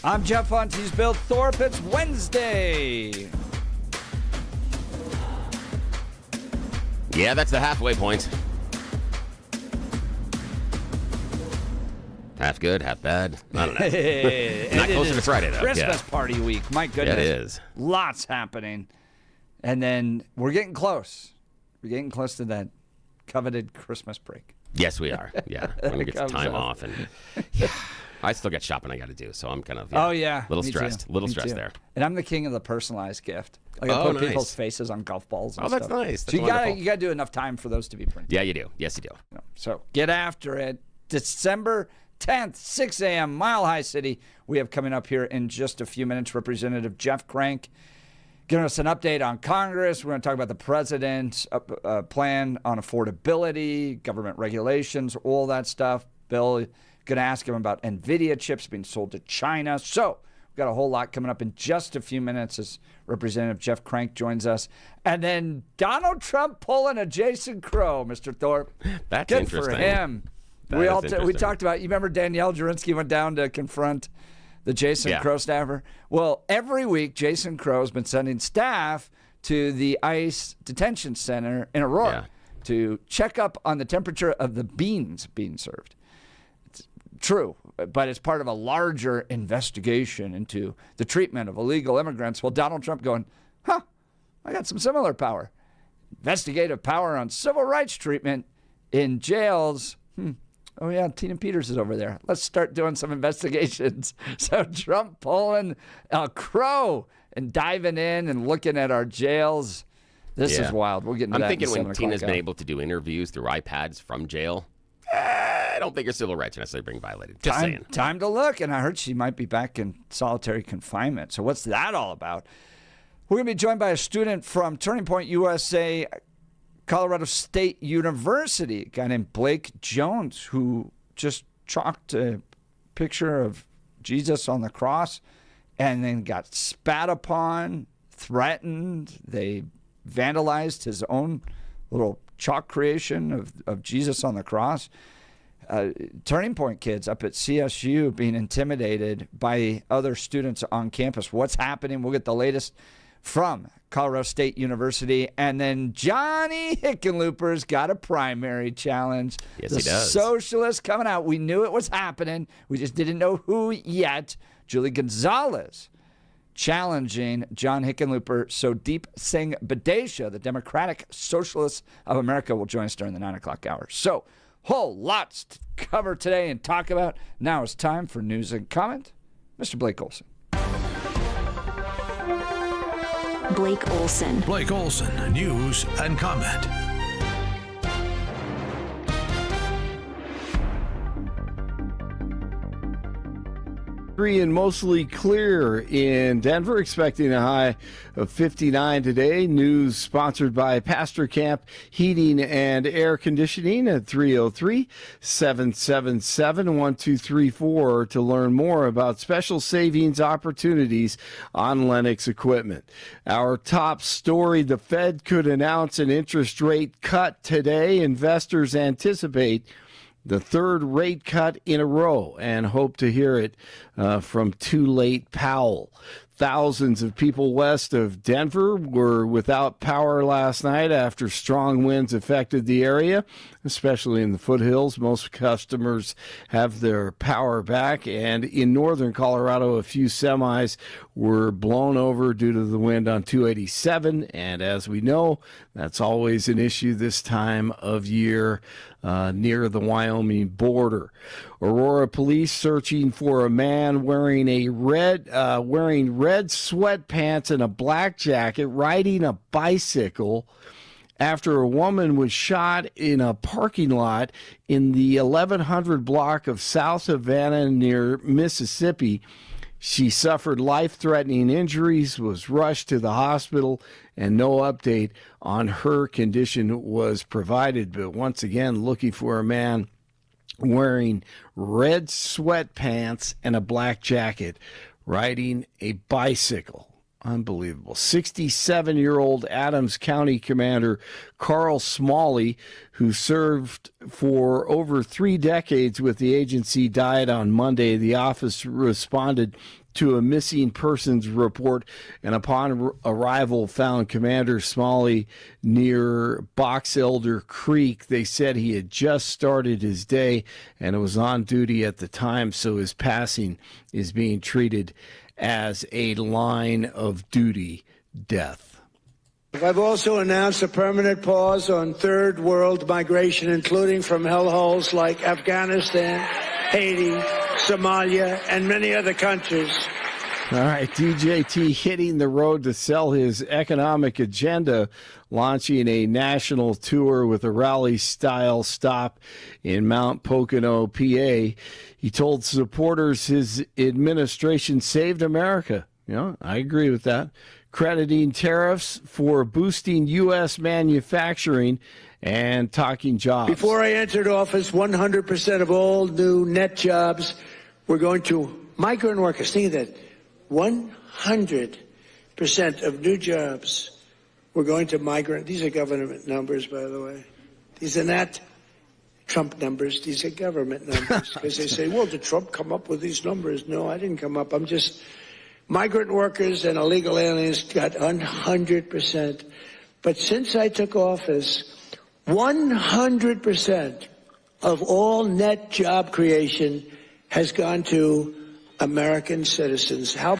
I'm Jeff Hunt. He's Bill Thorpe. It's Wednesday. Yeah, that's the halfway point. Half good, half bad. I don't know. Not closer to Friday, though. Christmas party week. My goodness. Yeah, it is. Lots happening. And then we're getting close. We're getting close to that coveted Christmas break. Yes, we are. Yeah. We're going to get some time off. And I still got shopping I got to do, so I'm kind of a little stressed. Me too. There. And I'm the king of the personalized gift. Like I put people's faces on golf balls and stuff. Oh, that's nice. So you got to do enough time for those to be printed. Yeah, you do. Yes, you do. So get after it. December 10th, 6 a.m., Mile High City. We have coming up here in just a few minutes Representative Jeff Crank giving us an update on Congress. We're going to talk about the president's plan on affordability, government regulations, all that stuff. Bill, going to ask him about NVIDIA chips being sold to China. So we've got a whole lot coming up in just a few minutes as Representative Jeff Crank joins us. And then Donald Trump pulling a Jason Crow, Mr. Thorpe. That's good interesting. For him. We talked about, you remember Danielle Jurinsky went down to confront the Jason Crow staffer? Well, every week, Jason Crow's been sending staff to the ICE detention center in Aurora to check up on the temperature of the beans being served. It's true, but it's part of a larger investigation into the treatment of illegal immigrants. Well, Donald Trump going, I got some similar power. Investigative power on civil rights treatment in jails. Oh, yeah, Tina Peters is over there. Let's start doing some investigations. So Trump pulling a crow and diving in and looking at our jails. This is wild. We'll get into that. I'm thinking when Tina's been able to do interviews through iPads from jail, I don't think her civil rights are necessarily being violated. Just saying. Time to look. And I heard she might be back in solitary confinement. So what's that all about? We're going to be joined by a student from Turning Point USA, Colorado State University, a guy named Blake Jones, who just chalked a picture of Jesus on the cross and then got spat upon, threatened. They vandalized his own little chalk creation of Jesus on the cross. Turning Point kids up at CSU being intimidated by other students on campus. What's happening? We'll get the latest from Colorado State University. And then Johnny Hickenlooper's got a primary challenge. Yes, he does. Socialist coming out. We knew it was happening. We just didn't know who yet. Julie Gonzalez challenging John Hickenlooper. So Deep Singh Badesha, the Democratic Socialists of America, will join us during the 9 o'clock hour. So whole lots to cover today and talk about. Now it's time for news and comment. Mr. Blake Olson. Blake Olson. Blake Olson, news and comment. And mostly clear in Denver, expecting a high of 59 today. News sponsored by Pastor Camp Heating and Air Conditioning at 303-777-1234 to learn more about special savings opportunities on Lennox equipment. Our top story, the Fed could announce an interest rate cut today. Investors anticipate the third rate cut in a row and hope to hear it from Too Late Powell. Thousands of people west of Denver were without power last night after strong winds affected the area, especially in the foothills. Most customers have their power back, and in northern Colorado, a few semis were blown over due to the wind on 287, and as we know, that's always an issue this time of year near the Wyoming border. Aurora police searching for a man wearing red sweatpants and a black jacket riding a bicycle after a woman was shot in a parking lot in the 1100 block of South Havana near Mississippi. She suffered life-threatening injuries, was rushed to the hospital, and no update on her condition was provided. But once again, looking for a man wearing red sweatpants and a black jacket riding a bicycle. Unbelievable. 67-year-old Adams County Commander Carl Smalley, who served for over 3 decades with the agency, died on Monday. The office responded to a missing persons report and upon arrival found Commander Smalley near Box Elder Creek. They said he had just started his day and was on duty at the time, so his passing is being treated as a line of duty death. I've also announced a permanent pause on third world migration, including from hellholes like Afghanistan, Haiti, Somalia, and many other countries. All right, DJT hitting the road to sell his economic agenda, launching a national tour with a rally-style stop in Mount Pocono, PA. He told supporters his administration saved America. I agree with that. Crediting tariffs for boosting U.S. manufacturing and talking jobs. Before I entered office, 100% of all new net jobs were going to migrant workers. Think of that. 100% of new jobs were going to migrant. These are government numbers, by the way. These are not Trump numbers. These are government numbers. Because they say, well, did Trump come up with these numbers? No, I didn't come up. I'm just... Migrant workers and illegal aliens got 100%. But since I took office, 100% of all net job creation has gone to American citizens. How?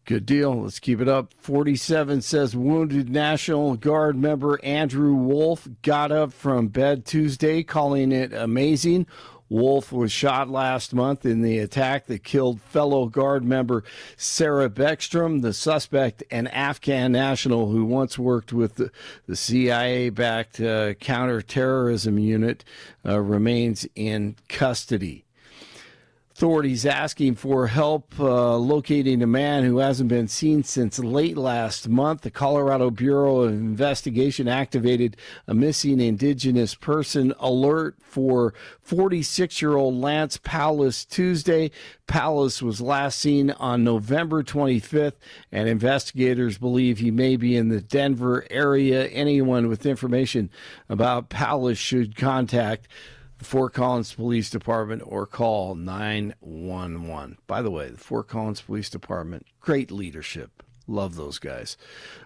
Good deal. Let's keep it up. 47 says wounded National Guard member Andrew Wolf got up from bed Tuesday, calling it amazing. Wolf was shot last month in the attack that killed fellow Guard member Sarah Beckstrom. The suspect, an Afghan national who once worked with the CIA-backed counterterrorism unit, remains in custody. Authorities asking for help locating a man who hasn't been seen since late last month. The Colorado Bureau of Investigation activated a missing indigenous person alert for 46-year-old Lance Powless Tuesday. Powless was last seen on November 25th, and investigators believe he may be in the Denver area. Anyone with information about Powless should contact the Fort Collins Police Department or call 911. By the way, the Fort Collins Police Department, great leadership. Love those guys.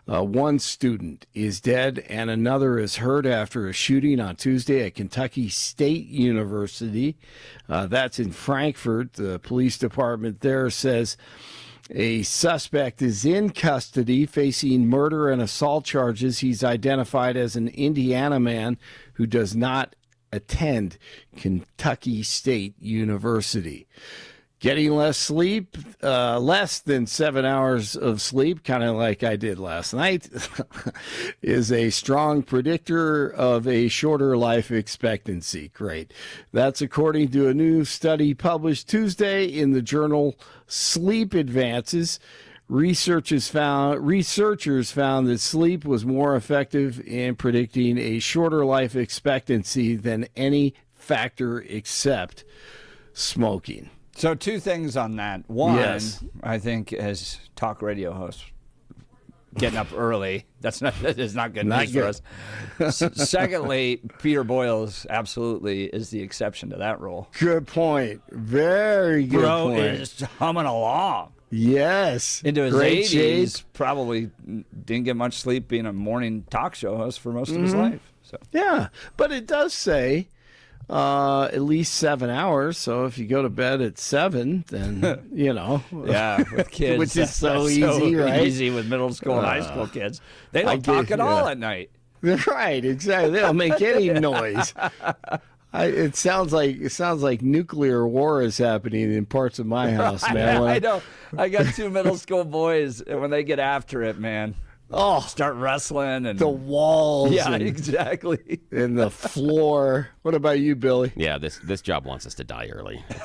One student is dead and another is hurt after a shooting on Tuesday at Kentucky State University. That's in Frankfort. The police department there says a suspect is in custody facing murder and assault charges. He's identified as an Indiana man who does not attend Kentucky State University. Getting less sleep, less than 7 hours of sleep, kind of like I did last night, is a strong predictor of a shorter life expectancy. Great. That's according to a new study published Tuesday in the journal Sleep Advances. Researchers found that sleep was more effective in predicting a shorter life expectancy than any factor except smoking. So 2 things on that. One, yes. I think as talk radio hosts, getting up early, that is not good news for us. Secondly, Peter Boyles absolutely is the exception to that rule. Good point. Very good point. Bro is humming along. Yes. Into his Great 80s, shape. probably didn't get much sleep being a morning talk show host for most of his life. So Yeah, but it does say at least 7 hours. So if you go to bed at 7, then, yeah, with kids. Which is so that's easy, right? Easy with middle school and high school kids. They don't talk at all at night. Right, exactly. They don't make any noise. It sounds like nuclear war is happening in parts of my house, man. I know. I got 2 middle school boys, and when they get after it, man, start wrestling and the walls. Yeah, exactly. And the floor. What about you, Billy? Yeah, this job wants us to die early. It's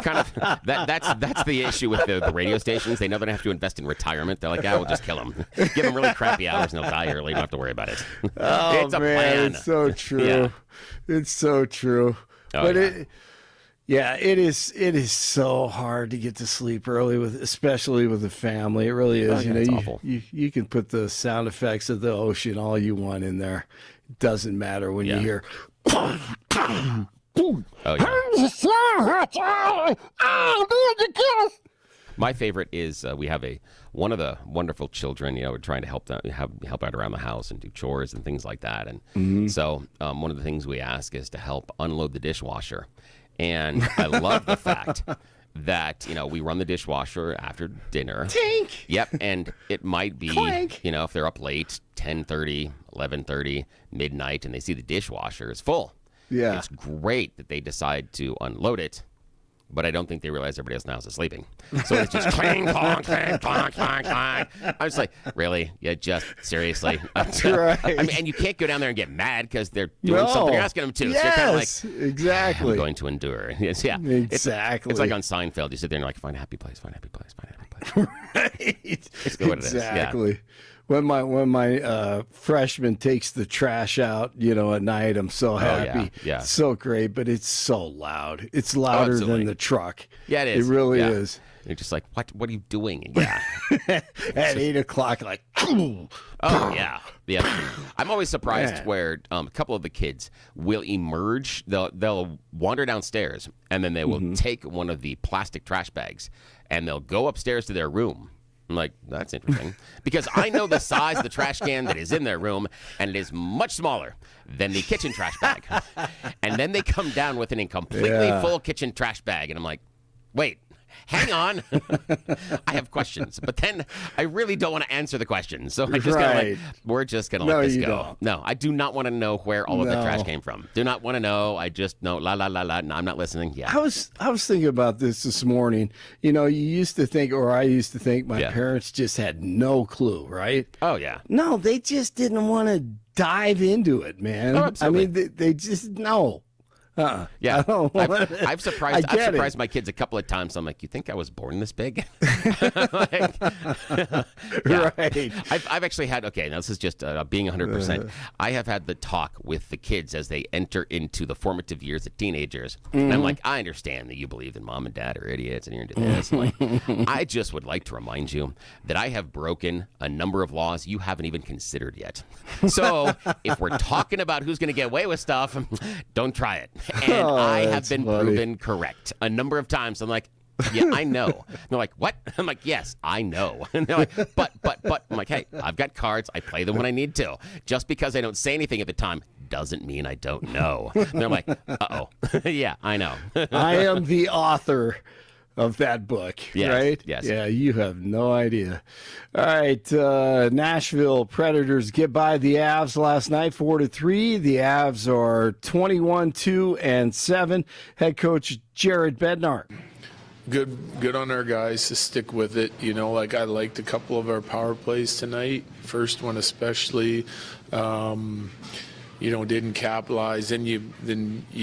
kind of that's the issue with the radio stations. They know they don't have to invest in retirement. They're like, we'll just kill them. Give them really crappy hours and they'll die early. Don't have to worry about it. Oh, It's a man, plan. it's so true. Yeah. It's so true. Oh, But yeah. Yeah, it is. It is so hard to get to sleep early, especially with the family. It really is. Yeah, it's awful. You can put the sound effects of the ocean all you want in there. It doesn't matter when you hear. Oh yeah. My favorite is we have one of the wonderful children. We're trying to help out around the house and do chores and things like that. And so one of the things we ask is to help unload the dishwasher. And I love the fact that we run the dishwasher after dinner. Tink. Yep, and it might be Clank. If they're up late, 10:30, 11:30, midnight, and they see the dishwasher is full. Yeah. It's great that they decide to unload it, but I don't think they realize everybody else in the house is sleeping. So it's just clang, clong, clang, clong, clang, clang. I was like, really? Yeah, just seriously? Right. I mean, and you can't go down there and get mad because they're doing something you're asking them to. Yes, so you're kind of like, exactly. I'm going to endure. Yes, yeah. Exactly. It's like on Seinfeld. You sit there and you're like, find a happy place, find a happy place, find a happy place. Right. It's what it is. Exactly. Yeah. When my freshman takes the trash out, at night, I'm so happy. Yeah. It's so great, but it's so loud. It's louder than the truck. Yeah, it is. It really is. You're just like, what are you doing? Yeah. At 8 o'clock, like, oh, yeah. Yeah. I'm always surprised where a couple of the kids will emerge. They'll wander downstairs, and then they will take one of the plastic trash bags, and they'll go upstairs to their room. I'm like, that's interesting. Because I know the size of the trash can that is in their room, and it is much smaller than the kitchen trash bag. And then they come down with an incompletely full kitchen trash bag, and I'm like, wait. Hang on. I have questions, but then I really don't want to answer the questions. So I just kind of we're just going to let this go. Don't. No, I do not want to know where all of the trash came from. Do not want to know. I just know, la, la, la, la. No, I'm not listening. Yeah. I was thinking about this morning. You used to think, or I used to think my parents just had no clue, right? Oh, yeah. No, they just didn't want to dive into it, man. Oh, absolutely. I mean, they just, no. Yeah, I've surprised my kids a couple of times. I'm like, you think I was born this big? Right. I've actually had, now this is just being 100%. I have had the talk with the kids as they enter into the formative years of teenagers. And I'm like, I understand that you believe that mom and dad are idiots and you're into this. Like, I just would like to remind you that I have broken a number of laws you haven't even considered yet. So if we're talking about who's going to get away with stuff, don't try it. And I have been proven correct a number of times. I'm like, yeah, I know. And they're like, what? I'm like, yes, I know. And they're like, but. I'm like, hey, I've got cards. I play them when I need to. Just because I don't say anything at the time doesn't mean I don't know. And they're like, uh-oh. Yeah, I know. I am the author of that book, right? Yes. Yeah, you have no idea. All right, Nashville Predators get by the Avs last night, 4-3. The Avs are 21-2-7. Head coach Jared Bednar. Good on our guys to stick with it. I liked a couple of our power plays tonight. First one especially. Didn't capitalize. Then you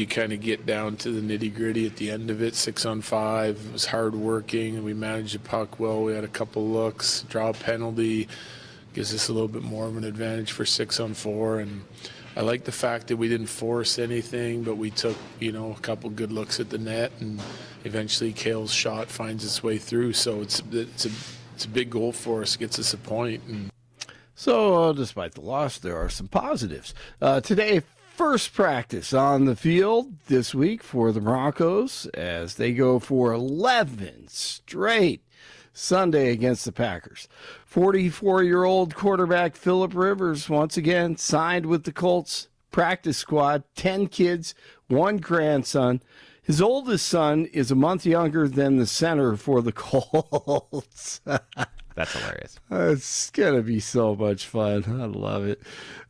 kind of get down to the nitty gritty at the end of it. 6-on-5. It was hard working, and we managed the puck well. We had a couple looks. Draw a penalty gives us a little bit more of an advantage for 6-on-4. And I like the fact that we didn't force anything, but we took a couple good looks at the net, and eventually Cale's shot finds its way through. So it's a big goal for us. Gets us a point. And so, despite the loss, there are some positives. Today, first practice on the field this week for the Broncos as they go for 11 straight Sunday against the Packers. 44-year-old quarterback Phillip Rivers once again signed with the Colts practice squad. 10 kids, 1 grandson. His oldest son is a month younger than the center for the Colts. That's hilarious. It's going to be so much fun. I love it.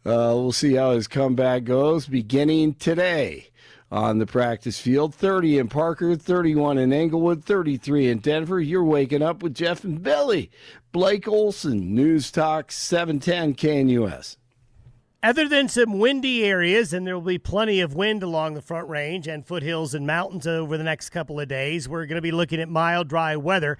We'll see how his comeback goes beginning today on the practice field. 30 in Parker, 31 in Englewood, 33 in Denver. You're waking up with Jeff and Billy. Blake Olson, News Talk 710 KNUS. Other than some windy areas, and there will be plenty of wind along the Front Range and foothills and mountains over the next couple of days, we're going to be looking at mild, dry weather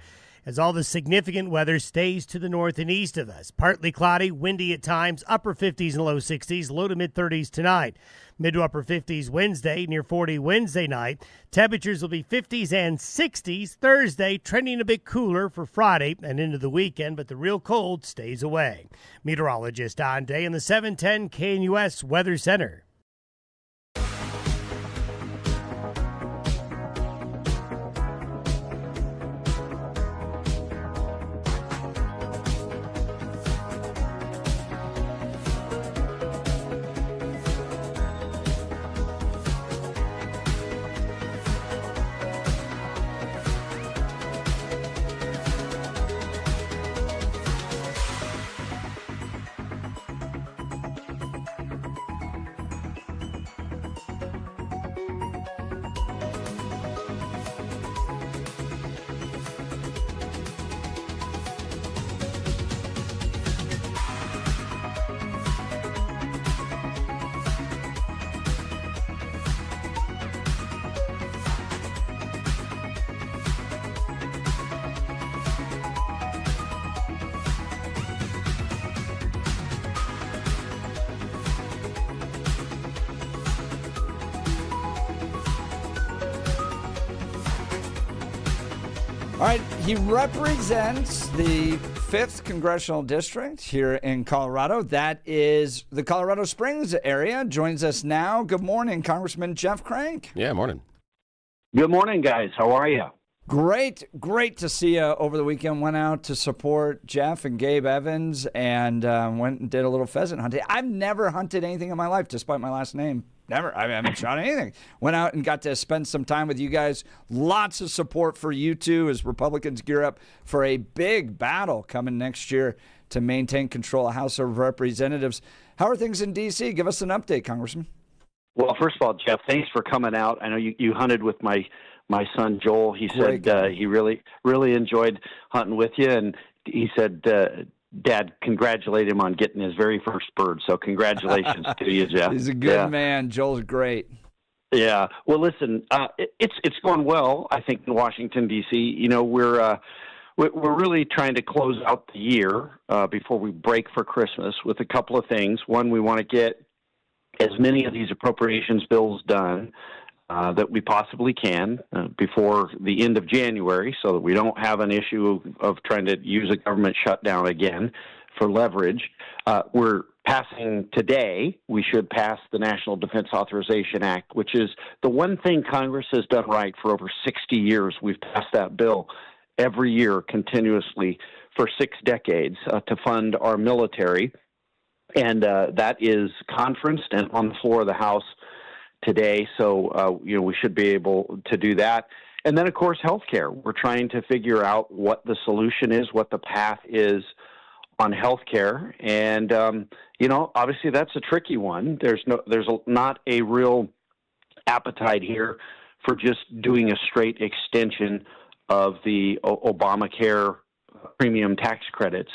as all the significant weather stays to the north and east of us. Partly cloudy, windy at times, upper 50s and low 60s, low to mid 30s tonight. Mid to upper 50s Wednesday, near 40 Wednesday night. Temperatures will be 50s and 60s Thursday, trending a bit cooler for Friday and into the weekend, but the real cold stays away. Meteorologist Don Day in the 710 KNUS Weather Center. All right, he represents the 5th Congressional District here in Colorado. That is the Colorado Springs area. Joins us now. Good morning, Congressman Jeff Crank. Yeah, morning. Good morning, guys. How are you? Great to see you over the weekend. Went out to support Jeff and Gabe Evans and went and did a little pheasant hunting. I've never hunted anything in my life, despite my last name. Never. I haven't shot anything. Went out and got to spend some time with you guys. Lots of support for you two as Republicans gear up for a big battle coming next year to maintain control of House of Representatives. How are things in D.C.? Give us an update, Congressman. Well, first of all, Jeff, thanks for coming out. I know you hunted with my son Joel. He Great said he really enjoyed hunting with you, and he said Dad congratulated him on getting his very first bird. So congratulations to you, Jeff. He's a good man. Joel's great. Yeah. Well, listen, it's going well, I think, in Washington D.C. You know, we're really trying to close out the year before we break for Christmas with a couple of things. One, we want to get as many of these appropriations bills done that we possibly can before the end of January, so that we don't have an issue of trying to use a government shutdown again for leverage. We're passing today, we should pass the National Defense Authorization Act, which is the one thing Congress has done right for over 60 years. We've passed that bill every year continuously for 6 decades to fund our military. And that is conferenced and on the floor of the House today, so we should be able to do that. And then, of course, healthcare. We're trying to figure out what the solution is, what the path is on healthcare, and obviously that's a tricky one. There's not a real appetite here for just doing a straight extension of the Obamacare premium tax credits.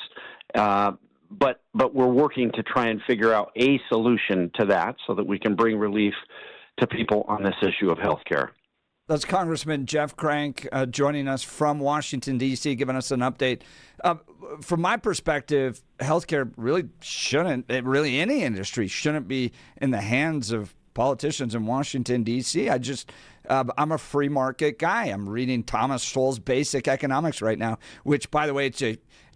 But we're working to try and figure out a solution to that so that we can bring relief to people on this issue of health care. That's Congressman Jeff Crank joining us from Washington, D.C., giving us an update. From my perspective, healthcare really any industry shouldn't be in the hands of politicians in Washington, D.C. I'm a free market guy. I'm reading Thomas Sowell's Basic Economics right now, which, by the way, it's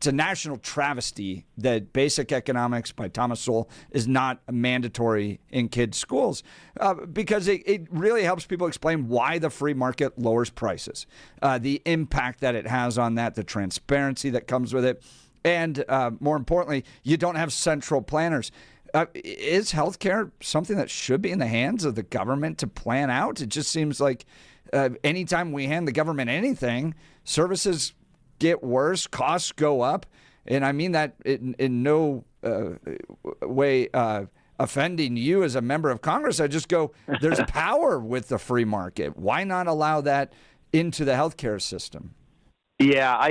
a national travesty that Basic Economics by Thomas Sowell is not mandatory in kids' schools because it really helps people explain why the free market lowers prices, the impact that it has on that, the transparency that comes with it, and more importantly, you don't have central planners. Is healthcare something that should be in the hands of the government to plan out? It just seems like anytime we hand the government anything, services get worse, costs go up. And I mean that in no way offending you as a member of Congress. I just go, there's power with the free market. Why not allow that into the healthcare system? Yeah,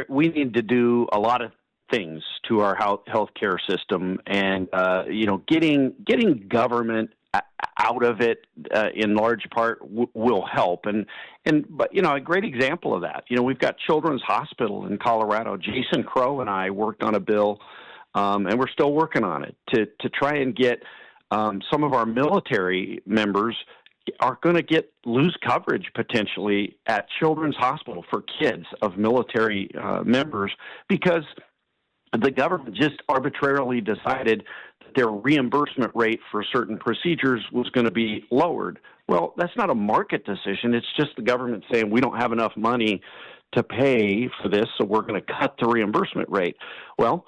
we need to do a lot of things to our healthcare system, and getting government out of it in large part will help. But a great example of that, we've got Children's Hospital in Colorado. Jason Crow and I worked on a bill, and we're still working on it to try and get some of our military members are going to lose coverage potentially at Children's Hospital for kids of military members because the government just arbitrarily decided that their reimbursement rate for certain procedures was going to be lowered. Well, that's not a market decision. It's just the government saying we don't have enough money to pay for this, so we're going to cut the reimbursement rate. Well,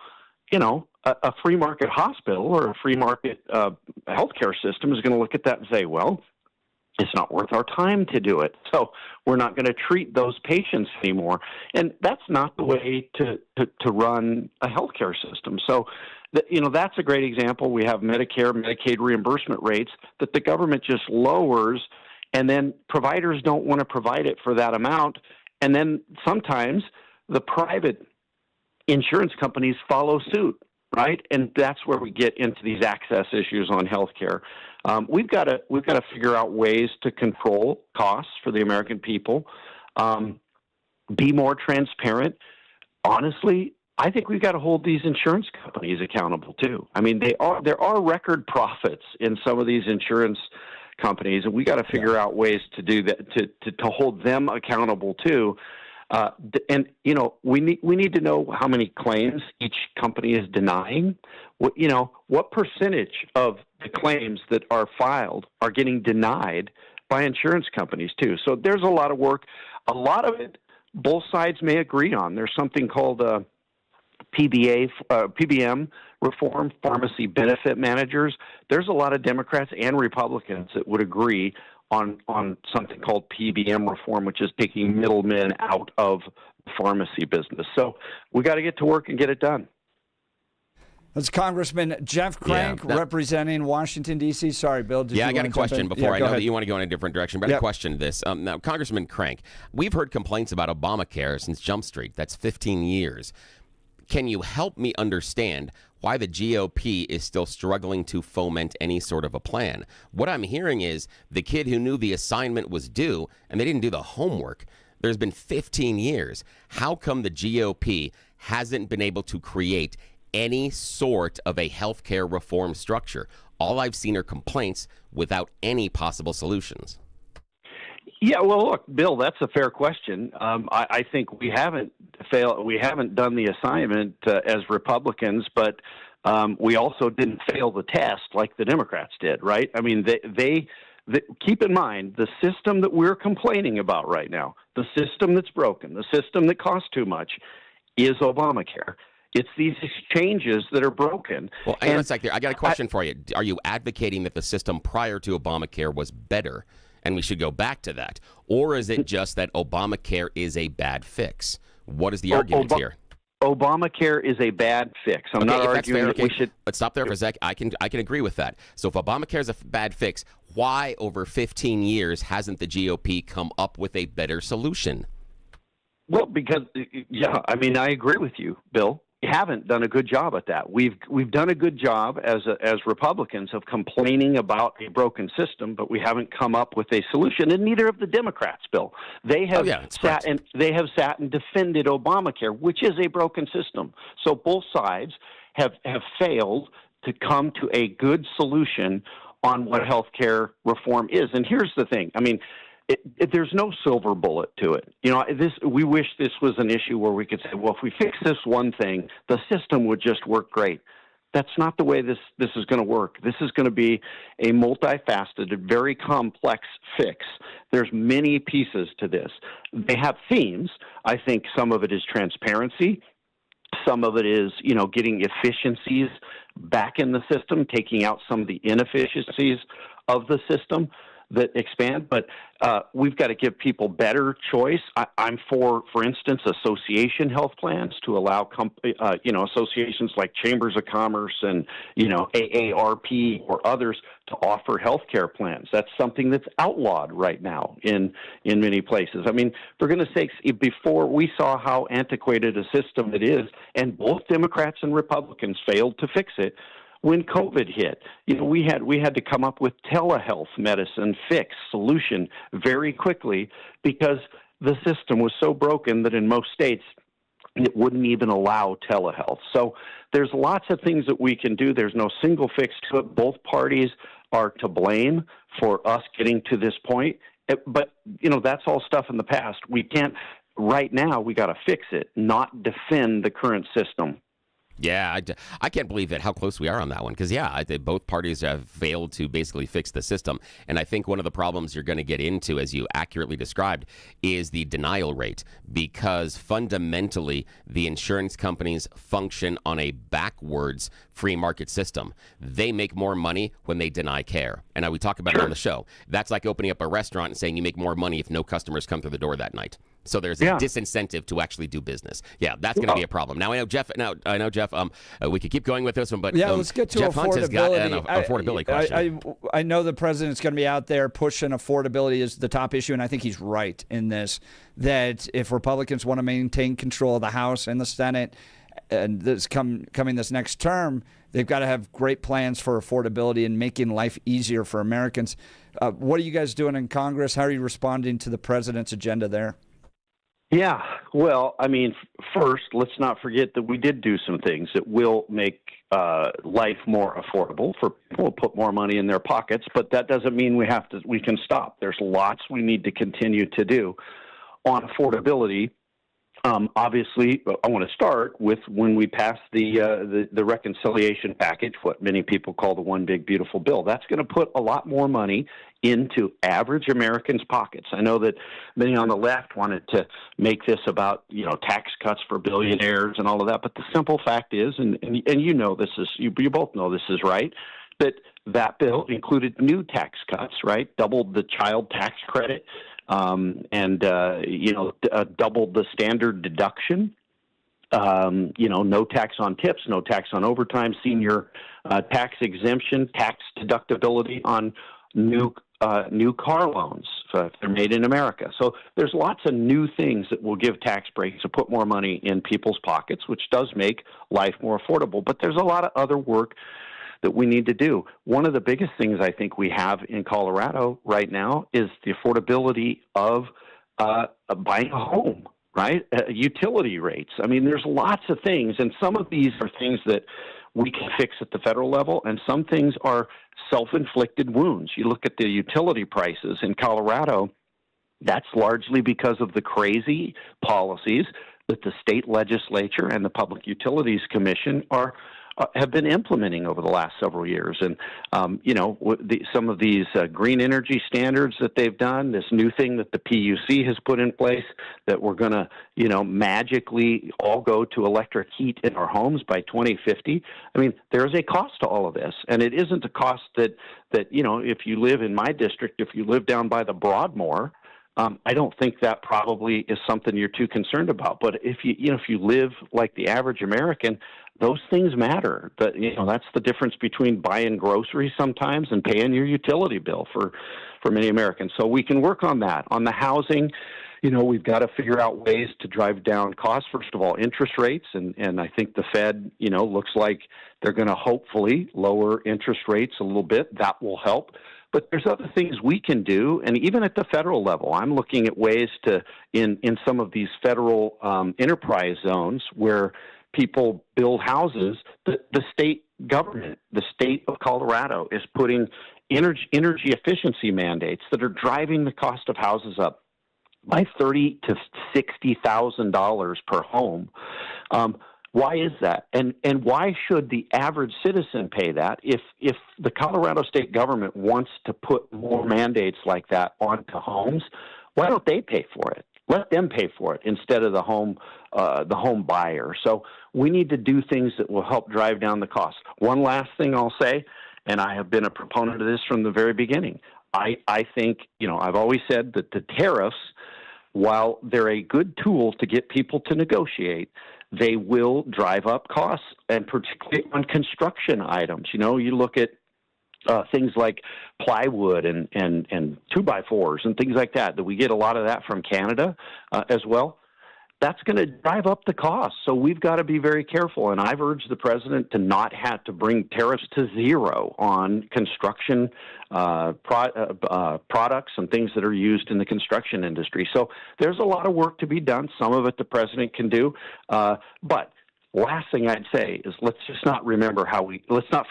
a free market hospital or a free market healthcare system is going to look at that and say, well, it's not worth our time to do it. So we're not going to treat those patients anymore. And that's not the way to run a healthcare system. So, that's a great example. We have Medicare, Medicaid reimbursement rates that the government just lowers, and then providers don't want to provide it for that amount. And then sometimes the private insurance companies follow suit, right? And that's where we get into these access issues on healthcare. We've got to figure out ways to control costs for the American people, be more transparent. Honestly, I think we've got to hold these insurance companies accountable too. I mean, there are record profits in some of these insurance companies, and we got to figure out ways to do that to hold them accountable too. We need to know how many claims each company is denying. What percentage of the claims that are filed are getting denied by insurance companies too. So there's a lot of work. A lot of it, both sides may agree on. There's something called PBM reform, pharmacy benefit managers. There's a lot of Democrats and Republicans that would agree on something called PBM reform, which is taking middlemen out of the pharmacy business. So we got to get to work and get it done. That's Congressman Jeff Crank representing Washington, D.C. Sorry, Bill. I got a question before. I know that you want to go in a different direction, but I question this. Now, Congressman Crank, we've heard complaints about Obamacare since Jump Street. That's 15 years. Can you help me understand why the GOP is still struggling to foment any sort of a plan? What I'm hearing is the kid who knew the assignment was due and they didn't do the homework. There's been 15 years. How come the GOP hasn't been able to create any sort of a healthcare reform structure? All I've seen are complaints without any possible solutions. Yeah, well, look, Bill, that's a fair question. I think we haven't done the assignment as Republicans, but we also didn't fail the test like the Democrats did, right? I mean, they keep in mind the system that we're complaining about right now, the system that's broken, the system that costs too much, is Obamacare. It's these exchanges that are broken. Well, hang on a sec there. I got a question for you. Are you advocating that the system prior to Obamacare was better and we should go back to that? Or is it just that Obamacare is a bad fix? What is the argument here? Obamacare is a bad fix. I'm not arguing that we should. Let's stop there for a sec. I can agree with that. So if Obamacare is a bad fix, why over 15 years hasn't the GOP come up with a better solution? Well, because, I mean, I agree with you, Bill. We haven't done a good job at that. We've done a good job as Republicans of complaining about a broken system, but we haven't come up with a solution. And neither have the Democrats, Bill. They have sat and defended Obamacare, which is a broken system. So both sides have failed to come to a good solution on what healthcare reform is. And here's the thing. I mean, there's no silver bullet to it. We wish this was an issue where we could say, well, if we fix this one thing, the system would just work great. That's not the way this is going to work. This is going to be a multifaceted, very complex fix. There's many pieces to this. They have themes. I think some of it is transparency. Some of it is, getting efficiencies back in the system, taking out some of the inefficiencies of the system that expand, but we've got to give people better choice. I'm for instance, association health plans to allow associations like Chambers of Commerce and AARP or others to offer health care plans. That's something that's outlawed right now in many places. I mean, for goodness sakes, before we saw how antiquated a system it is, and both Democrats and Republicans failed to fix it, when COVID hit, we had to come up with telehealth medicine solution very quickly because the system was so broken that in most states it wouldn't even allow telehealth. So there's lots of things that we can do. There's no single fix to it. Both parties are to blame for us getting to this point. But, that's all stuff in the past. We can't, right now, we got to fix it, not defend the current system. Yeah, I can't believe how close we are on that one. Because, both parties have failed to basically fix the system. And I think one of the problems you're going to get into, as you accurately described, is the denial rate. Because fundamentally, the insurance companies function on a backwards free market system. They make more money when they deny care. And we talk about it on the show. That's like opening up a restaurant and saying you make more money if no customers come through the door that night. So there's a disincentive to actually do business. Yeah, that's going to be a problem. Now I know Jeff. We could keep going with this one, but let's get to Jeff affordability. Hunt has got an affordability question. I know the president's going to be out there pushing affordability as the top issue, and I think he's right in this. That if Republicans want to maintain control of the House and the Senate, and this coming this next term, they've got to have great plans for affordability and making life easier for Americans. What are you guys doing in Congress? How are you responding to the president's agenda there? Yeah, well, first, let's not forget that we did do some things that will make life more affordable for people, put more money in their pockets, but that doesn't mean we can stop. There's lots we need to continue to do on affordability. Obviously, I want to start with when we passed the reconciliation package, what many people call the One Big Beautiful Bill. That's going to put a lot more money into average Americans' pockets. I know that many on the left wanted to make this about tax cuts for billionaires and all of that, but the simple fact is, and this is you both know this is right, that bill included new tax cuts, right? Doubled the child tax credit. Doubled the standard deduction. No tax on tips, no tax on overtime, senior tax exemption, tax deductibility on new car loans if they're made in America. So there's lots of new things that will give tax breaks to put more money in people's pockets, which does make life more affordable. But there's a lot of other work that we need to do. One of the biggest things I think we have in Colorado right now is the affordability of buying a home, right? Utility rates. There's lots of things, and some of these are things that we can fix at the federal level, and some things are self-inflicted wounds. You look at the utility prices in Colorado, that's largely because of the crazy policies that the state legislature and the Public Utilities Commission have been implementing over the last several years. And, some of these green energy standards that they've done, this new thing that the PUC has put in place that we're going to, magically all go to electric heat in our homes by 2050. There's a cost to all of this. And it isn't a cost that if you live in my district, if you live down by the Broadmoor, I don't think that probably is something you're too concerned about. But if you live like the average American, those things matter. But that's the difference between buying groceries sometimes and paying your utility bill for many Americans. So we can work on that. On the housing, we've got to figure out ways to drive down costs. First of all, interest rates, and I think the Fed, looks like they're going to hopefully lower interest rates a little bit. That will help. But there's other things we can do, and even at the federal level, I'm looking at ways to, in some of these federal enterprise zones where people build houses, the state government, the state of Colorado, is putting energy efficiency mandates that are driving the cost of houses up by $30,000 to $60,000 per home. Why is that? And why should the average citizen pay that? If the Colorado state government wants to put more mandates like that onto homes, why don't they pay for it? Let them pay for it instead of the home buyer. So we need to do things that will help drive down the cost. One last thing I'll say, and I have been a proponent of this from the very beginning. I think, I've always said that the tariffs, while they're a good tool to get people to negotiate, they will drive up costs, and particularly on construction items. You look at things like plywood and 2x4s and things like that we get a lot of that from Canada as well. that's going to drive up the cost. So we've got to be very careful. And I've urged the president to not have to bring tariffs to zero on construction products and things that are used in the construction industry. So there's a lot of work to be done. Some of it the president can do. But last thing I'd say is let's not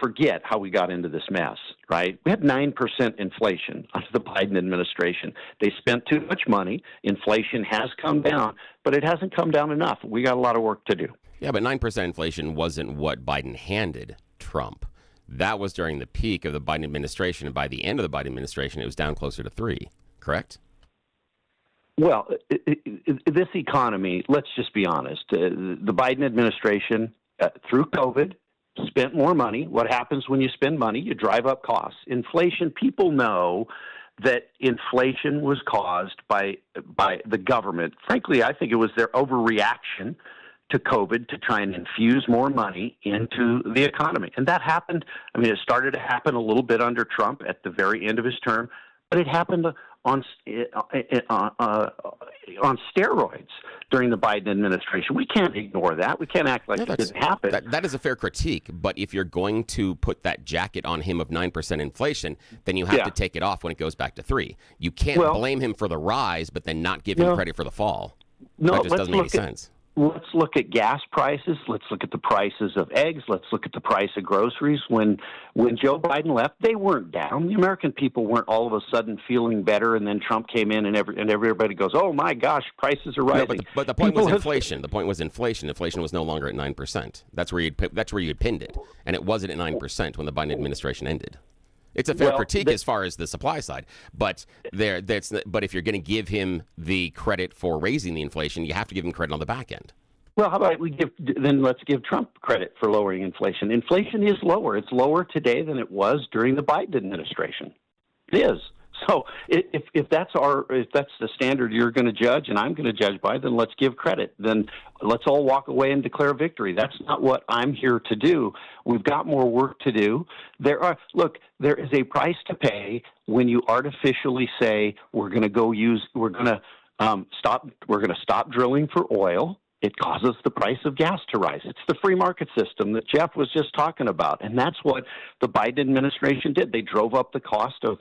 forget how we got into this mess, right? We had 9% inflation under the Biden administration. They spent too much money. Inflation has come down, but it hasn't come down enough. We got a lot of work to do. Yeah, but 9% inflation wasn't what Biden handed Trump. That was during the peak of the Biden administration, and by the end of the Biden administration, it was down closer to 3%, correct? Well, this economy, let's just be honest. The Biden administration, through COVID, spent more money. What happens when you spend money? You drive up costs. Inflation, people know that inflation was caused by the government. Frankly, I think it was their overreaction to COVID to try and infuse more money into the economy. And that happened. I mean, it started to happen a little bit under Trump at the very end of his term, but it happened on steroids during the Biden administration. We can't ignore that. We can't act like it didn't happen. That is a fair critique, but if you're going to put that jacket on him of 9% inflation, then you have to take it off when it goes back to 3%. You can't blame him for the rise, but then not give him credit for the fall. No, that just doesn't make any sense. Let's look at gas prices. Let's look at the prices of eggs. Let's look at the price of groceries. When Joe Biden left, they weren't down. The American people weren't all of a sudden feeling better, and then Trump came in, and everybody goes, "Oh my gosh, prices are rising." No, but the point was inflation. The point was inflation. Inflation was no longer at 9%. That's where you'd pinned it, and it wasn't at 9% when the Biden administration ended. It's a fair critique as far as the supply side, but but if you're going to give him the credit for raising the inflation, you have to give him credit on the back end. Well, how about let's give Trump credit for lowering inflation. Inflation is lower. It's lower today than it was during the Biden administration. It is. So if that's the standard you're going to judge and I'm going to judge by, then let's give credit. Then let's all walk away and declare victory. That's not what I'm here to do. We've got more work to do. There is a price to pay when you artificially say we're going to stop drilling for oil. It causes the price of gas to rise. It's the free market system that Jeff was just talking about. And that's what the Biden administration did. They drove up the cost of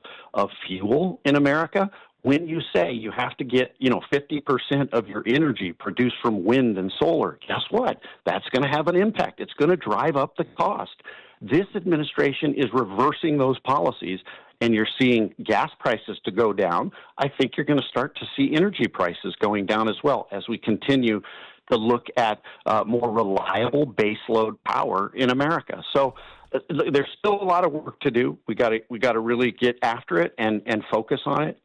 fuel in America. When you say you have to get 50% of your energy produced from wind and solar, guess what? That's going to have an impact. It's going to drive up the cost. This administration is reversing those policies, and you're seeing gas prices to go down. I think you're going to start to see energy prices going down as well as we continue to look at more reliable baseload power in America. So there's still a lot of work to do. We got to really get after it and focus on it.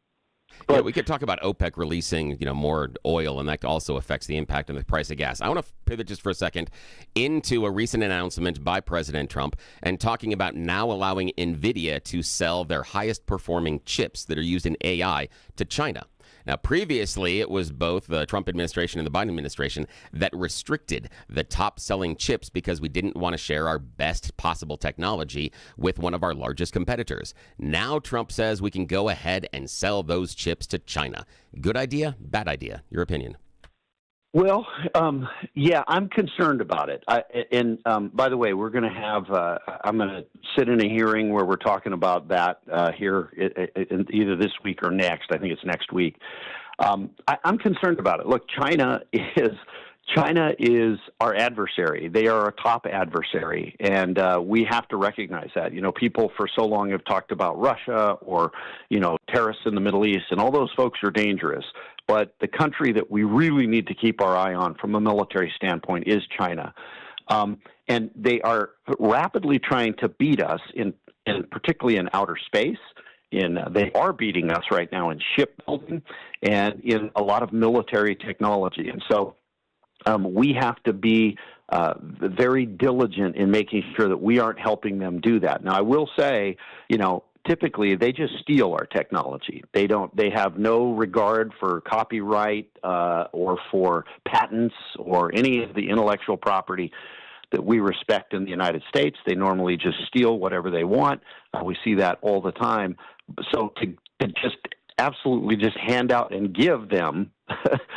But we could talk about OPEC releasing, more oil, and that also affects the impact on the price of gas. I want to pivot just for a second into a recent announcement by President Trump and talking about now allowing NVIDIA to sell their highest performing chips that are used in AI to China. Now, previously, it was both the Trump administration and the Biden administration that restricted the top-selling chips because we didn't want to share our best possible technology with one of our largest competitors. Now, Trump says we can go ahead and sell those chips to China. Good idea? Bad idea? Your opinion? Well, I'm concerned about it. By the way, we're going to have, I'm going to sit in a hearing where we're talking about that here either this week or next. I think it's next week. I'm concerned about it. Look, China is our adversary. They are our top adversary, and we have to recognize that. People for so long have talked about Russia or, terrorists in the Middle East, and all those folks are dangerous. But the country that we really need to keep our eye on from a military standpoint is China. And they are rapidly trying to beat us, particularly in outer space. They are beating us right now in shipbuilding and in a lot of military technology. And so we have to be very diligent in making sure that we aren't helping them do that. Now, I will say, typically they just steal our technology. They have no regard for copyright or for patents or any of the intellectual property that we respect in the United States. They normally just steal whatever they want. We see that all the time. So to just absolutely just hand out and give them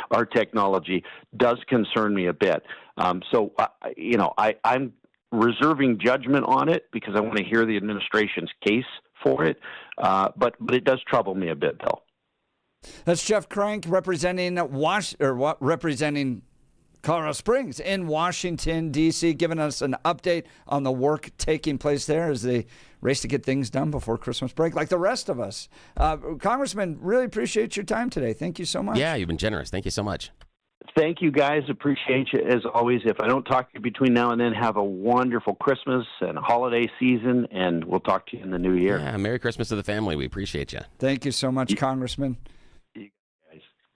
our technology does concern me a bit. I'm reserving judgment on it because I want to hear the administration's case for it. But it does trouble me a bit, Bill. That's Jeff Crank representing Colorado Springs in Washington, D.C., giving us an update on the work taking place there as they race to get things done before Christmas break, like the rest of us. Congressman, really appreciate your time today. Thank you so much. Yeah, you've been generous. Thank you so much. Thank you, guys. Appreciate you as always. If I don't talk to you between now and then, have a wonderful Christmas and holiday season, and we'll talk to you in the new year. Yeah, Merry Christmas to the family. We appreciate you. Thank you so much, Congressman.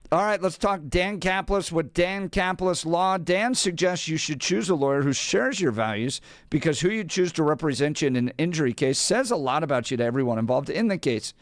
All right, let's talk Dan Caplis with Dan Caplis Law. Dan suggests you should choose a lawyer who shares your values because who you choose to represent you in an injury case says a lot about you to everyone involved in the case.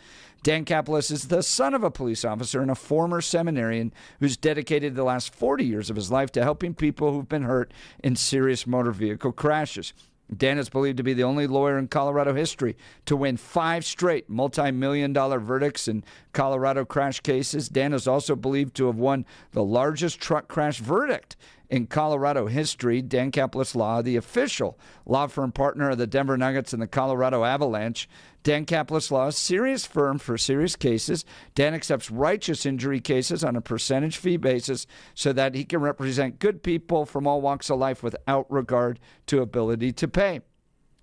Dan Caplis is the son of a police officer and a former seminarian who's dedicated the last 40 years of his life to helping people who've been hurt in serious motor vehicle crashes. Dan is believed to be the only lawyer in Colorado history to win 5 straight multi-million-dollar verdicts in Colorado crash cases. Dan is also believed to have won the largest truck crash verdict in Colorado history. Dan Caplis Law, the official law firm partner of the Denver Nuggets and the Colorado Avalanche. Dan Caplis Law, a serious firm for serious cases. Dan accepts righteous injury cases on a percentage fee basis so that he can represent good people from all walks of life without regard to ability to pay.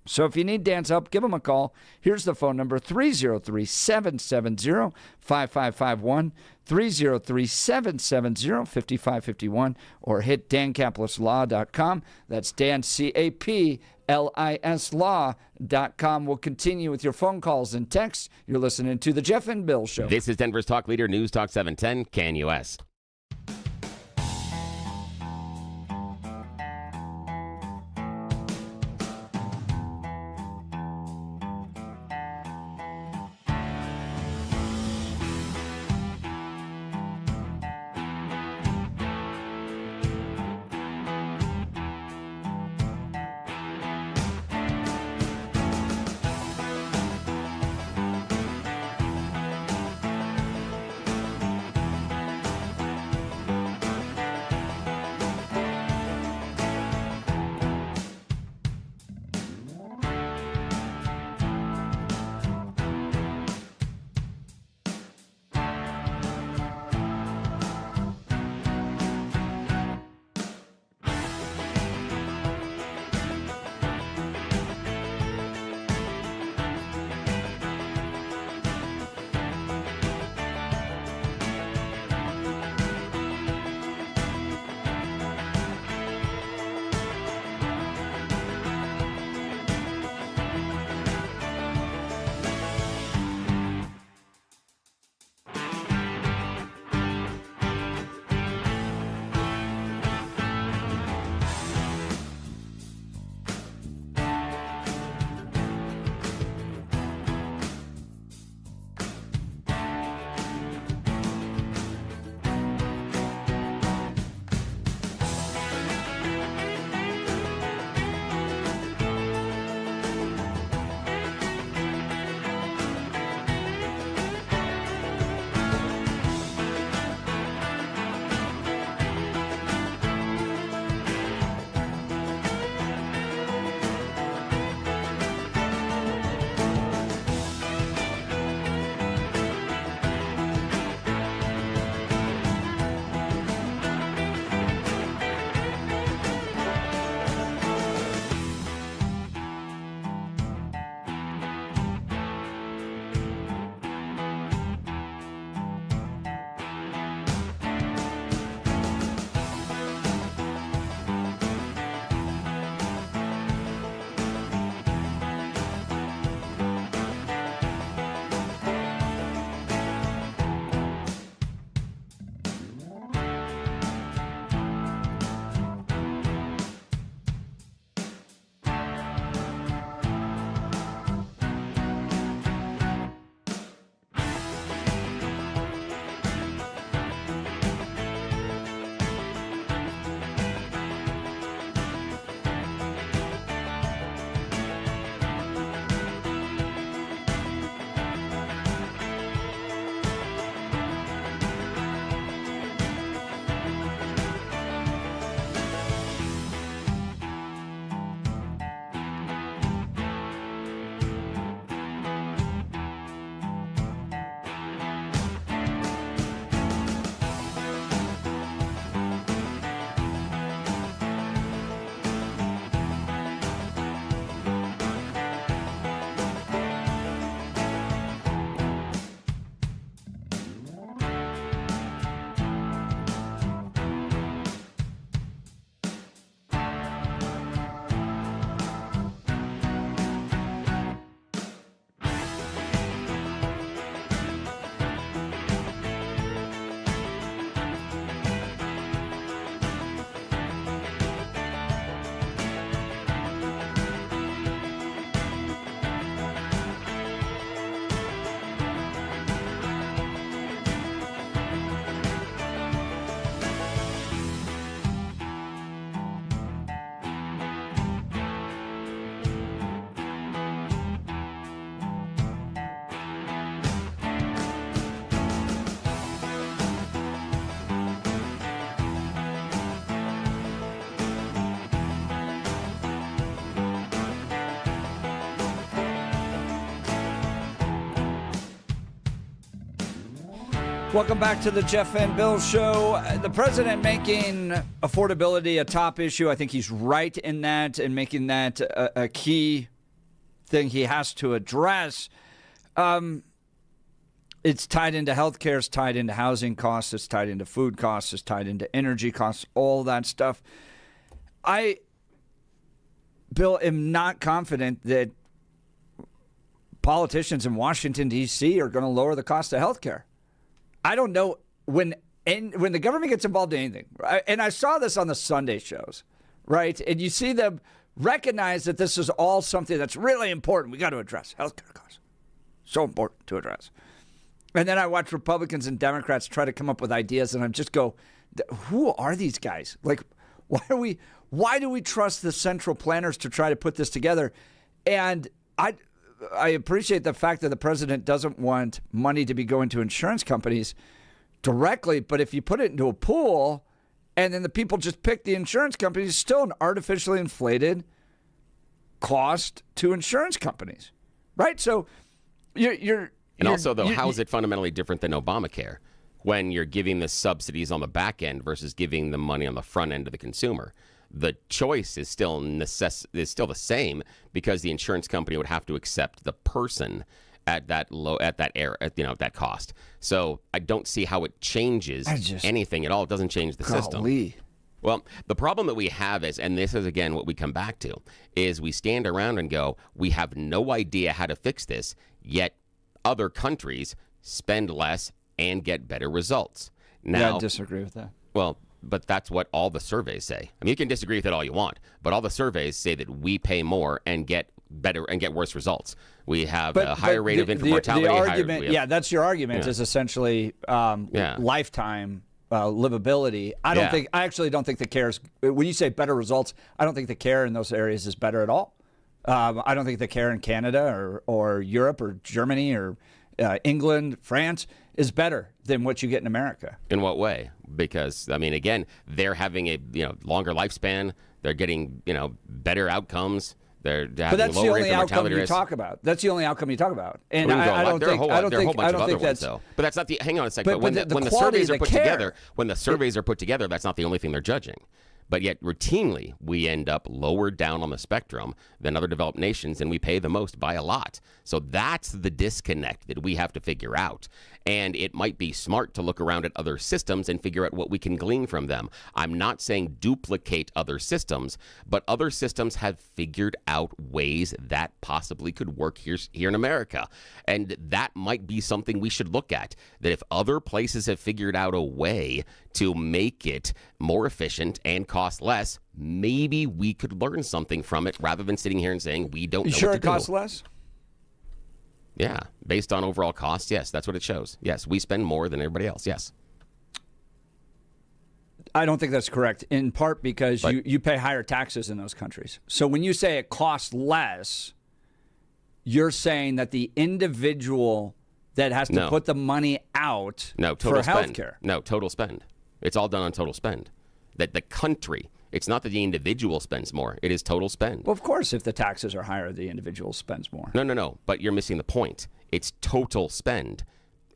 So if you need Dan's help, give him a call. Here's the phone number, 303-770-5551, 303-770-5551, or hit dancaplisLaw.com. That's Dan, C-A-P-L-I-S Law.com. We'll continue with your phone calls and texts. You're listening to The Jeff and Bill Show. This is Denver's Talk Leader, News Talk 710, KNUS. Welcome back to the Jeff Van Bill Show. The president making affordability a top issue. I think he's right in that and making that a key thing he has to address. It's tied into healthcare, it's tied into housing costs, it's tied into food costs, it's tied into energy costs, all that stuff. Bill, am not confident that politicians in Washington, D.C. are going to lower the cost of healthcare. I don't know when the government gets involved in anything, right? And I saw this on the Sunday shows, right? And you see them recognize that this is all something that's really important. We got to address healthcare costs. So important to address. And then I watch Republicans and Democrats try to come up with ideas, and I just go, who are these guys? Like, why do we trust the central planners to try to put this together? And I appreciate the fact that the president doesn't want money to be going to insurance companies directly, but if you put it into a pool and then the people just pick the insurance companies, it's still an artificially inflated cost to insurance companies, right? So how is it fundamentally different than Obamacare when you're giving the subsidies on the back end versus giving the money on the front end to the consumer? The choice is still the same because the insurance company would have to accept the person at that cost. So I don't see how it changes anything at all. It doesn't change the system. Well, the problem that we have is, and this is again what we come back to, is we stand around and go, we have no idea how to fix this, yet other countries spend less and get better results. Now, I disagree with that. Well, but that's what all the surveys say. I mean, you can disagree with it all you want, but all the surveys say that we pay more and get better and get worse results. We have a higher rate of infant mortality. The argument, that's your argument, is essentially lifetime livability. I actually don't think the care when you say better results, I don't think the care in those areas is better at all. I don't think the care in Canada or Europe or Germany or England, France is better than what you get in America. In what way? Because, I mean, again, they're having a longer lifespan. They're getting better outcomes. They're having lower infant mortality risk. That's the only outcome you talk about. And I don't think that's though. But that's not the. Hang on a second. But when the surveys are put together, that's not the only thing they're judging. But yet, routinely, we end up lower down on the spectrum than other developed nations, and we pay the most by a lot. So that's the disconnect that we have to figure out. And it might be smart to look around at other systems and figure out what we can glean from them. I'm not saying duplicate other systems, but other systems have figured out ways that possibly could work here in America. And that might be something we should look at, that if other places have figured out a way to make it more efficient and cost less, maybe we could learn something from it rather than sitting here and saying we don't know what to do. You sure it costs less? Yeah, based on overall cost, yes, that's what it shows. Yes, we spend more than everybody else, yes. I don't think that's correct, in part because you pay higher taxes in those countries. So when you say it costs less, you're saying that the individual that has to put the money out for healthcare. No, total spend. It's all done on total spend. That the country, it's not that the individual spends more. It is total spend. Well, of course, if the taxes are higher, the individual spends more. No. But you're missing the point. It's total spend.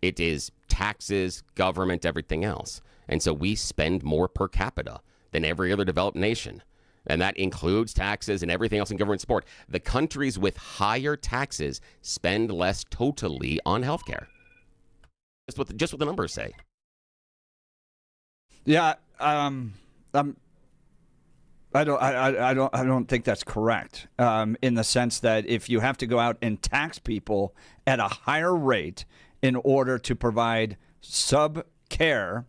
It is taxes, government, everything else. And so we spend more per capita than every other developed nation. And that includes taxes and everything else in government support. The countries with higher taxes spend less totally on healthcare. Just what the numbers say. Yeah, I don't think that's correct. In the sense that if you have to go out and tax people at a higher rate in order to provide sub-care,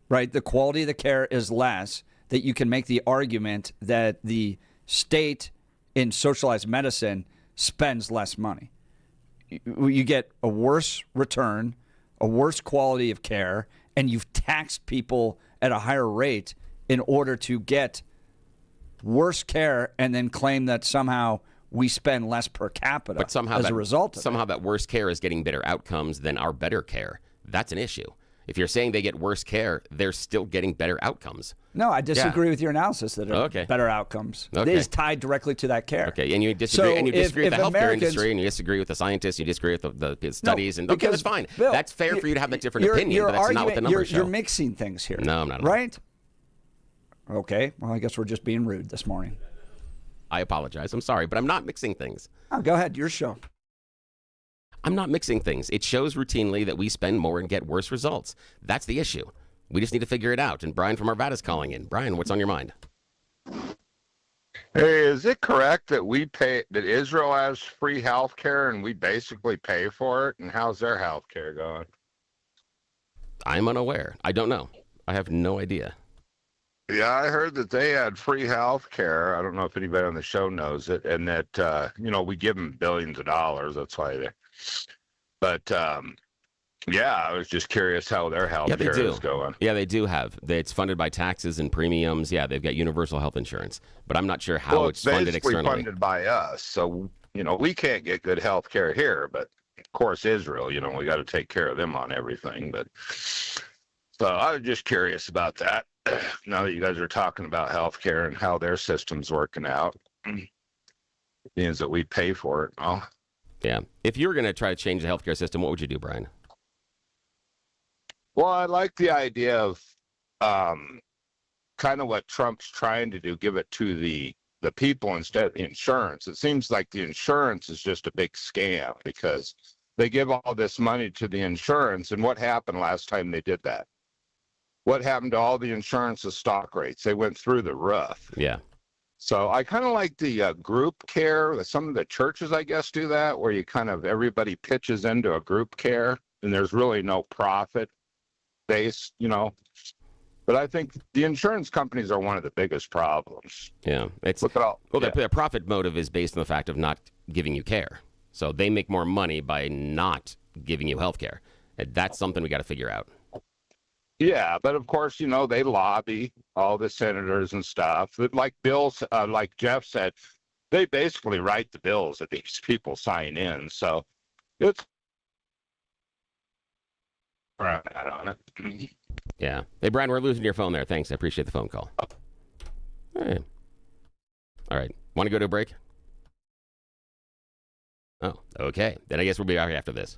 right? The quality of the care is less. That you can make the argument that the state in socialized medicine spends less money. You get a worse return, a worse quality of care, and you've taxed people at a higher rate in order to get worse care and then claim that somehow we spend less per capita as a result of it. Somehow that worse care is getting better outcomes than our better care. That's an issue. If you're saying they get worse care, they're still getting better outcomes. No, I disagree with your analysis that are better outcomes. It is tied directly to that care. Okay, and you disagree, with the healthcare industry, and you disagree with the scientists, you disagree with the studies, and that's fine. Bill, that's fair for you to have that different opinion, but that's not what the numbers show. You're mixing things here. No, I'm not. Right? Okay, well, I guess we're just being rude this morning. I apologize. I'm sorry, but I'm not mixing things. Oh, go ahead, your show. I'm not mixing things. It shows routinely that we spend more and get worse results. That's the issue. We just need to figure it out. And Brian from Arvada's calling in. Brian, what's on your mind? Hey, is it correct that that Israel has free health care and we basically pay for it? And how's their health care going? I'm unaware. I don't know. I have no idea. Yeah, I heard that they had free health care. I don't know if anybody on the show knows it. And that, we give them billions of dollars. That's why they... But, I was just curious how their health care is going. Yeah, they do have. It's funded by taxes and premiums. Yeah, they've got universal health insurance. But I'm not sure how it's funded externally. It's funded by us. So, we can't get good health care here. But, of course, Israel, we got to take care of them on everything. But so I was just curious about that. Now that you guys are talking about health care and how their system's working out, means that we pay for it. Yeah. If you were going to try to change the healthcare system, what would you do, Brian? Well, I like the idea of kind of what Trump's trying to do, give it to the people instead of the insurance. It seems like the insurance is just a big scam because they give all this money to the insurance. And what happened last time they did that? What happened to all the insurance's stock rates? They went through the roof. Yeah. So I kind of like the group care. Some of the churches, I guess, do that, where you kind of everybody pitches into a group care, and there's really no profit base, But I think the insurance companies are one of the biggest problems. Yeah, the profit motive is based on the fact of not giving you care. So they make more money by not giving you health care. That's something we got to figure out. Yeah, but of course, they lobby all the senators and stuff. Like like Jeff said, they basically write the bills that these people sign in. So it's on it. Yeah. Hey, Brian, we're losing your phone there. Thanks. I appreciate the phone call. All right. Want to go to a break? Oh, okay. Then I guess we'll be back after this.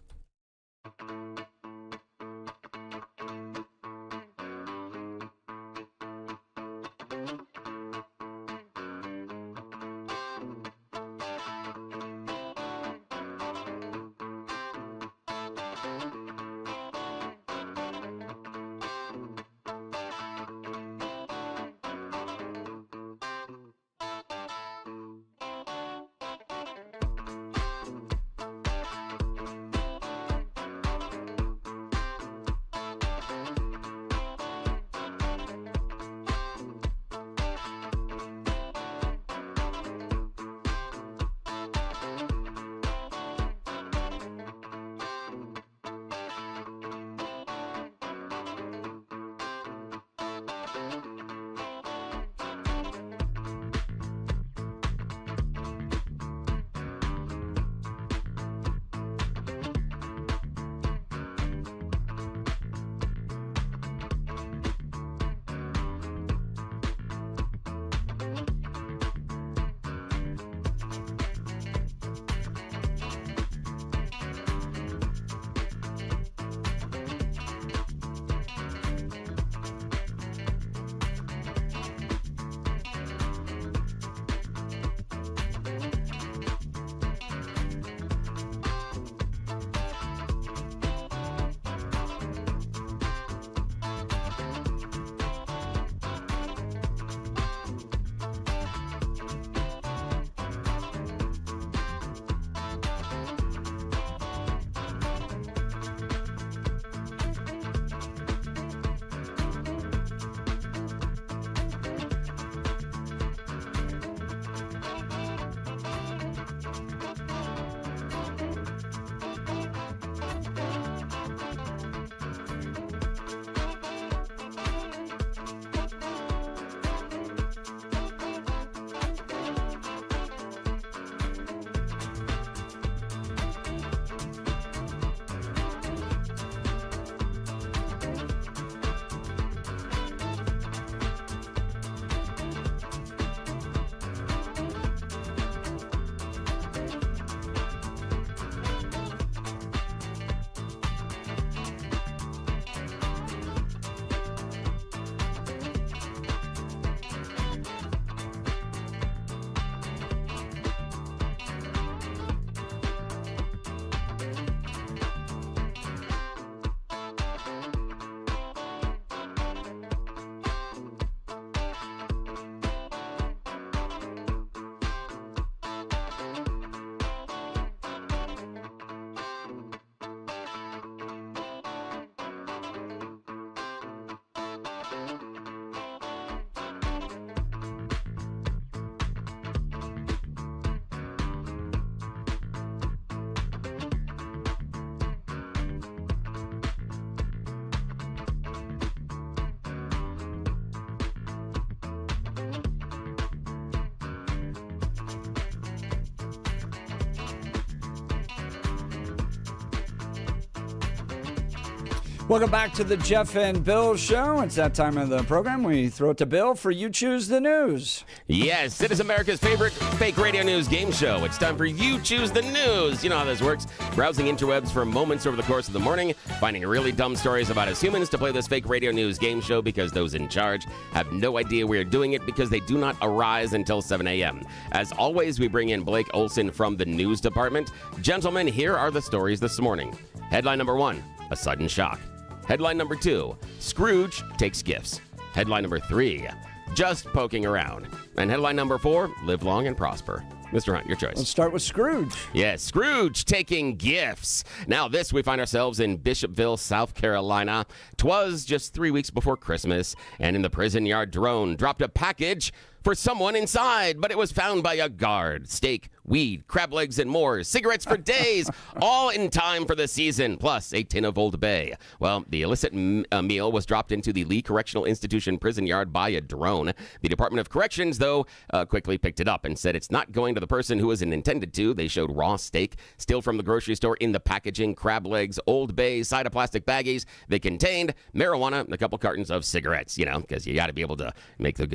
Welcome back to the Jeff and Bill Show. It's that time of the program. We throw it to Bill for You Choose the News. Yes, it is America's favorite fake radio news game show. It's time for You Choose the News. You know how this works. Browsing interwebs for moments over the course of the morning, finding really dumb stories about us humans to play this fake radio news game show because those in charge have no idea we are doing it because they do not arise until 7 a.m. As always, we bring in Blake Olson from the news department. Gentlemen, here are the stories this morning. Headline number 1, a sudden shock. Headline number 2, Scrooge takes gifts. Headline number 3, just poking around. And headline number 4, live long and prosper. Mr. Hunt, your choice. Let's start with Scrooge. Yes, Scrooge taking gifts. Now this, we find ourselves in Bishopville, South Carolina. 'Twas just 3 weeks before Christmas, and in the prison yard, drone dropped a package for someone inside, but it was found by a guard. Steak, weed, crab legs, and more. Cigarettes for days, all in time for the season, plus a tin of Old Bay. Well, the illicit meal was dropped into the Lee Correctional Institution prison yard by a drone. The Department of Corrections, though, quickly picked it up and said it's not going to the person who was intended to. They showed raw steak, still from the grocery store in the packaging, crab legs, Old Bay, side of plastic baggies. They contained marijuana and a couple cartons of cigarettes, you know, because you got to be able to make the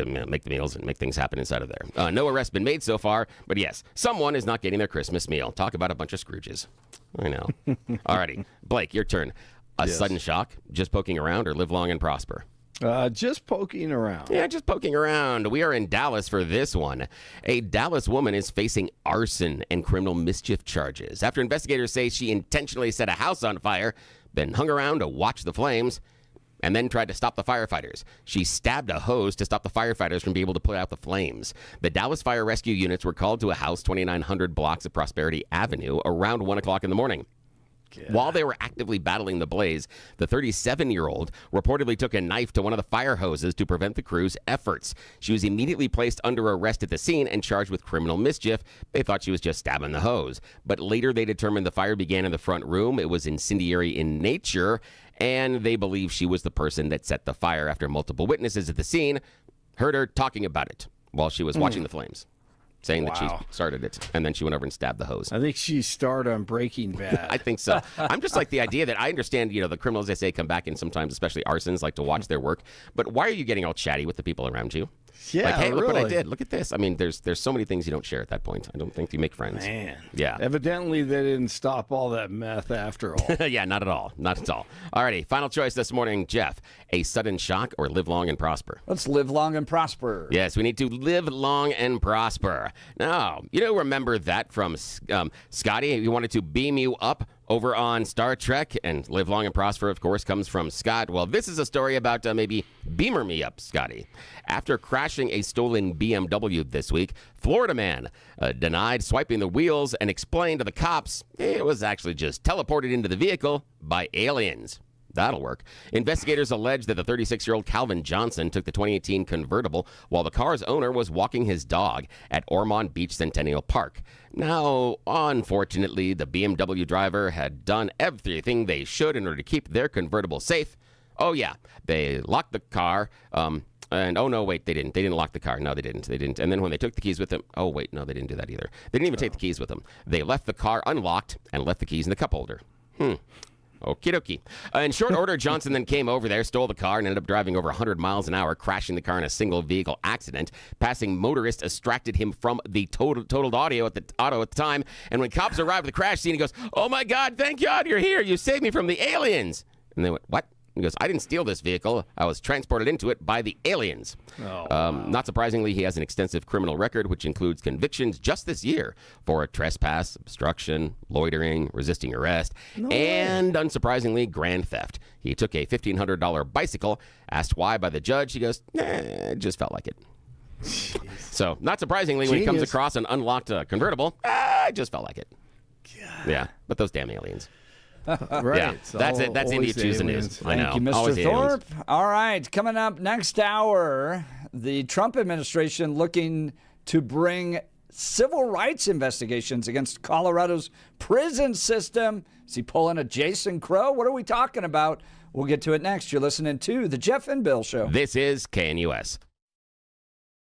meals and make things happen inside of there. No arrests been made so far, but yes, someone is not getting their Christmas meal. Talk about a bunch of Scrooges. I know. Alrighty, Blake, your turn. A sudden shock, just poking around, or live long and prosper? Just poking around. Yeah, just poking around. We are in Dallas for this one. A Dallas woman is facing arson and criminal mischief charges after investigators say she intentionally set a house on fire, then hung around to watch the flames, and then tried to stop the firefighters. She stabbed a hose to stop the firefighters from being able to put out the flames. The Dallas Fire Rescue units were called to a house 2900 blocks of Prosperity Avenue around 1 o'clock in the morning. While they were actively battling the blaze, the 37-year-old reportedly took a knife to one of the fire hoses to prevent the crew's efforts. She was immediately placed under arrest at the scene and charged with criminal mischief. They thought she was just stabbing the hose. But later they determined the fire began in the front room. It was incendiary in nature, and they believe she was the person that set the fire after multiple witnesses at the scene heard her talking about it while she was watching the flames, saying that she started it, and then she went over and stabbed the hose. I think she starred on Breaking Bad. I think so. I'm just like the idea that I understand, you know, the criminals, they say, come back and sometimes, especially arsons, like to watch their work. But why are you getting all chatty with the people around you? Yeah, like, hey, look what I really. did. Look at this. I mean, there's so many things you don't share at that point. I don't think you make friends. Man. Yeah. Evidently, they didn't stop all that meth after all. Yeah, not at all. Not at all. Alrighty, final choice this morning, Jeff. A sudden shock or live long and prosper? Let's live long and prosper. Yes, we need to live long and prosper. Now, you know, remember that from Scotty? He wanted to beam you up over on Star Trek, and live long and prosper, of course, comes from Scott. Well, this is a story about maybe beamer me up, Scotty. After crashing a stolen BMW this week, Florida man denied swiping the wheels and explained to the cops it was actually just teleported into the vehicle by aliens. That'll work. Investigators allege that the 36-year-old Calvin Johnson took the 2018 convertible while the car's owner was walking his dog at Ormond Beach Centennial Park. Now, unfortunately, the BMW driver had done everything they should in order to keep their convertible safe. Oh, yeah, they locked the car. And oh, no, wait, they didn't. They didn't lock the car. No, they didn't. They didn't. And then when they took the keys with them, oh, wait, no, they didn't do that either. They didn't even take the keys with them. They left the car unlocked and left the keys in the cup holder. Okie dokie. In short order, Johnson then came over there, stole the car, and ended up driving over 100 miles an hour, crashing the car in a single vehicle accident. Passing motorists extracted him from the totaled auto at the time. And when cops arrived at the crash scene, he goes, "Oh my God, thank God you're here. You saved me from the aliens." And they went, "What?" He goes, "I didn't steal this vehicle. I was transported into it by the aliens." Not surprisingly, he has an extensive criminal record, which includes convictions just this year for trespass, obstruction, loitering, resisting arrest, and unsurprisingly, grand theft. He took a $1,500 bicycle. Asked why by the judge, he goes, it just felt like it. So, not surprisingly, when he comes across an unlocked convertible, I just felt like it. God. Yeah, but those damn aliens. Right. Yeah, that's it. That's India Choose the News. I know. Thank you, Mr. Thorpe. All right, coming up next hour, the Trump administration looking to bring civil rights investigations against Colorado's prison system. Is he pulling a Jason Crow? What are we talking about? We'll get to it next. You're listening to The Jeff and Bill Show. This is KNUS.